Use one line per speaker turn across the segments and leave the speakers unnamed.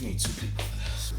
need 2 people for this.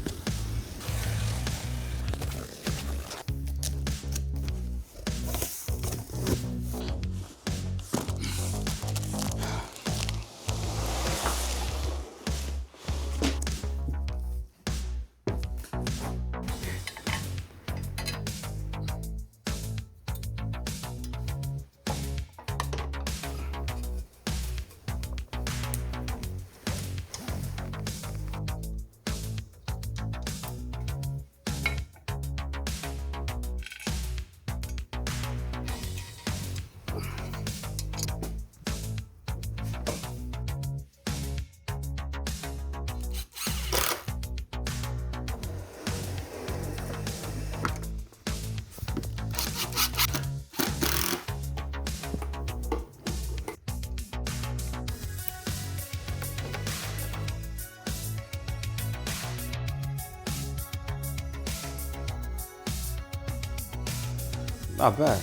Not bad.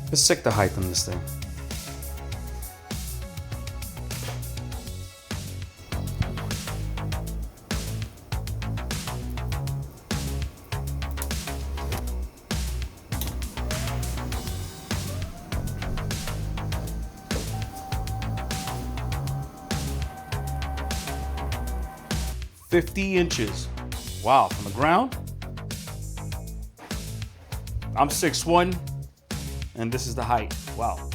Let's check the height on this thing. $50 Wow, from the ground. I'm 6'1", and this is the height. Wow.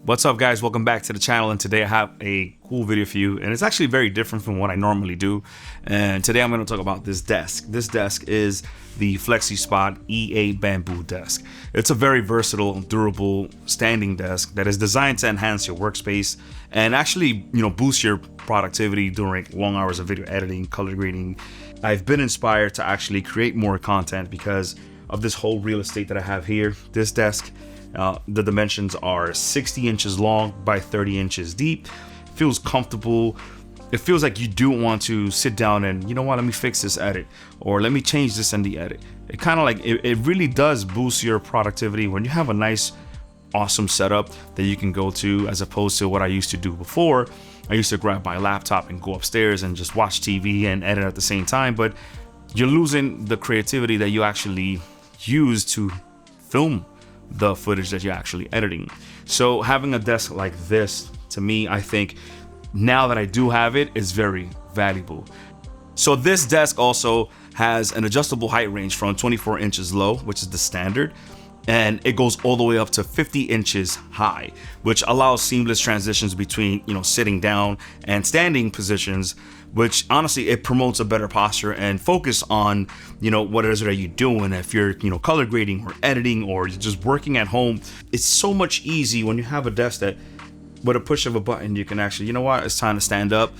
What's up, guys? Welcome back to the channel, and today I have a cool video for you, and it's actually very different from what I normally do. And today I'm going to talk about this desk. This desk is the Flexispot E8 bamboo desk. It's a very versatile and durable standing desk that is designed to enhance your workspace and actually, boost your productivity during long hours of video editing, color grading. I've been inspired to actually create more content because of this whole real estate that I have here. This desk, the dimensions are 60 inches long by 30 inches deep. It feels comfortable. It feels like you do want to sit down and, let me fix this edit, or let me change this in the edit. It kind of like, it really does boost your productivity when you have a nice, awesome setup that you can go to, as opposed to what I used to do before. I used to grab my laptop and go upstairs and just watch TV and edit at the same time, but you're losing the creativity that you actually use to film the footage that you're actually editing. So having a desk like this, to me, I think now that I do have it, is very valuable. So this desk also has an adjustable height range from 24 inches low, which is the standard, and it goes all the way up to 50 inches high, which allows seamless transitions between, sitting down and standing positions, which honestly, it promotes a better posture and focus on, what it is that you're doing. If you're, color grading or editing, or you're just working at home, it's so much easy when you have a desk that with a push of a button, you can actually, it's time to stand up,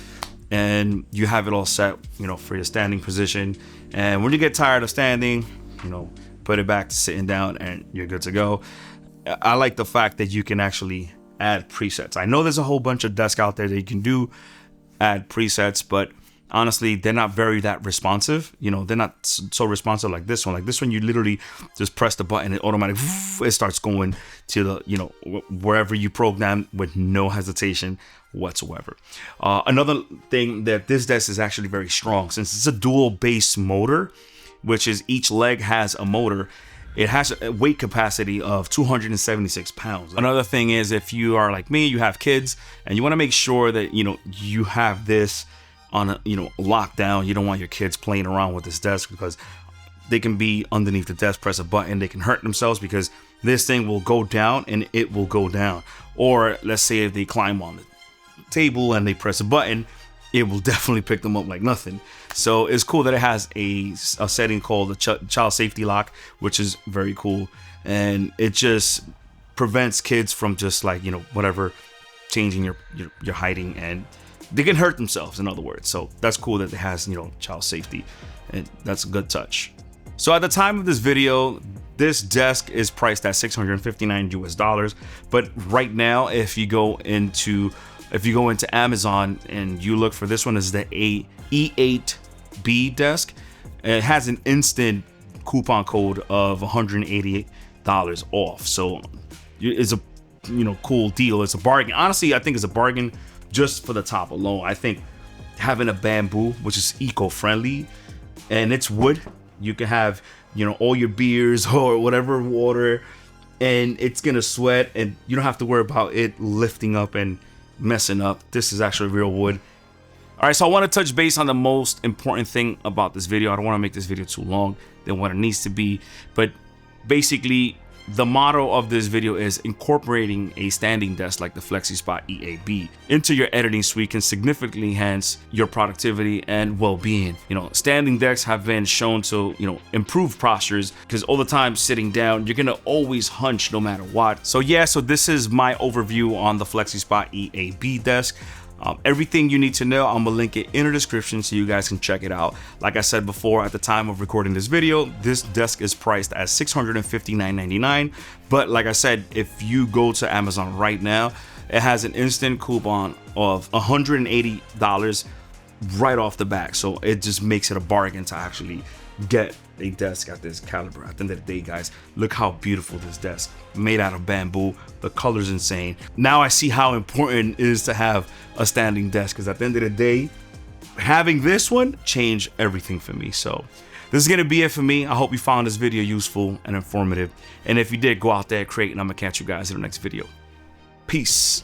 and you have it all set, for your standing position. And when you get tired of standing, put it back to sitting down and you're good to go. I like the fact that you can actually add presets. I know there's a whole bunch of desks out there that you can do add presets, but honestly, they're not that responsive. They're not so responsive like this one. Like this one, you literally just press the button, it automatically, it starts going to the, wherever you program with no hesitation whatsoever. Another thing that this desk is actually very strong, since it's a dual base motor, which is each leg has a motor. It has a weight capacity of 276 pounds. Another thing is, if you are like me, you have kids, and you want to make sure that, you have this on, locked down. You don't want your kids playing around with this desk, because they can be underneath the desk, press a button, they can hurt themselves, because this thing will go down and it will go down. Or let's say if they climb on the table and they press a button, it will definitely pick them up like nothing. So it's cool that it has a setting called the child safety lock, which is very cool. And it just prevents kids from just like, whatever, changing your heighting, and they can hurt themselves, in other words. So that's cool that it has, child safety, and that's a good touch. So at the time of this video, This desk is priced at $659 US, but right now, if you go into Amazon and you look for this one, is the E8B desk. It has an instant coupon code of $188 off. So it's a cool deal. It's a bargain. Honestly, I think it's a bargain just for the top alone. I think having a bamboo, which is eco-friendly, and it's wood, you can have all your beers or whatever, water, and it's gonna sweat, and you don't have to worry about it lifting up and messing up. This is actually real wood. All right, so I want to touch base on the most important thing about this video. I don't want to make this video too long than what it needs to be, but basically the motto of this video is incorporating a standing desk like the Flexispot E8B into your editing suite can significantly enhance your productivity and well-being. Standing desks have been shown to, improve postures, because all the time sitting down, you're gonna always hunch no matter what. So this is my overview on the Flexispot E8B desk. Everything you need to know, I'm gonna link it in the description so you guys can check it out. Like I said before, at the time of recording this video, this desk is priced at $659.99. But like I said, if you go to Amazon right now, it has an instant coupon of $180 right off the bat. So it just makes it a bargain to actually get a desk at this caliber. At the end of the day, guys, look how beautiful this desk, made out of bamboo. The color's insane. Now I see how important it is to have a standing desk, because at the end of the day, having this one changed everything for me. So this is gonna be it for me. I hope you found this video useful and informative, and if you did, go out there, create, and I'm gonna catch you guys in the next video. Peace.